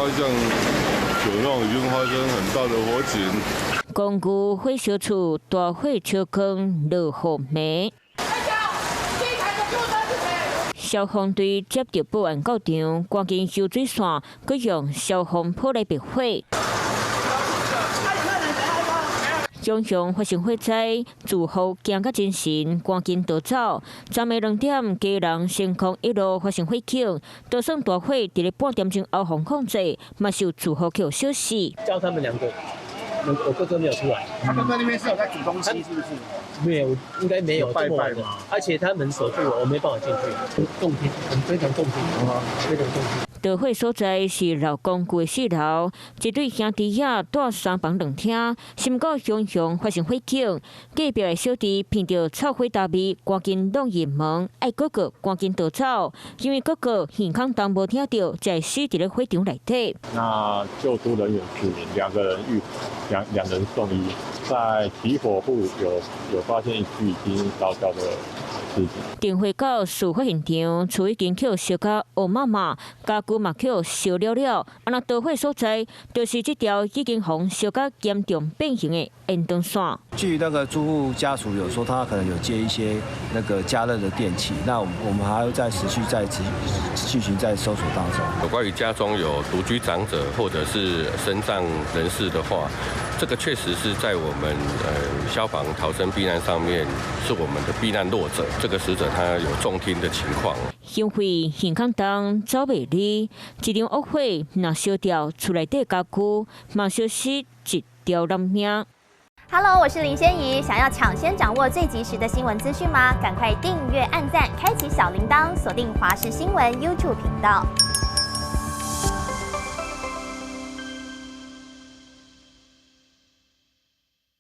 方向有那种已经发生很大的火警。公寓火烧厝大火烧光落雨暝。消防队接到报案到场，赶紧修水线，佮用消防炮来灭火。常常发生火灾，住户惊甲精神，赶紧逃走。昨暝2点，家人星光一路发生火警，就算大火伫咧半点钟后方控制，嘛是有住户去消失。叫他们2个，我哥哥没有出来。他哥哥那边是有在煮东西，是不是？没有，应该没有拜拜的。而且他门锁住我没办法进去。动听，非常动听，非常动听。着火所在是老公寓的4楼，一对兄弟仔住3房2厅，心谷常常发生火警。隔壁的小弟闻到臭火大味，赶紧弄入门，爱哥哥赶紧逃走，因为哥哥健康当无听到，才死伫咧火场内底。那救出人员是2个人两人送医，在起火部有发现一具已经烧焦的尸体。电话到事发现场，厝已经去烧甲黑麻麻，家具嘛去烧了了。那导火所在，就是这条已经红烧甲严重变形的延长线。据那个住户家属有说，他可能有接一些那个加热的电器，那我们还要持续在搜索当中。有关于家中有独居长者或者是身障人士的话，这个确实是在我们消防逃生避难上面是我们的避难弱者。这个死者他有重听的情况。因为健康当走袂离，一场恶火若烧掉厝内底家具，嘛烧死一条人命。Hello， 我是林仙怡。想要抢先掌握最及时的新闻资讯吗？赶快订阅、按赞、开启小铃铛，锁定华视新闻 YouTube 频道。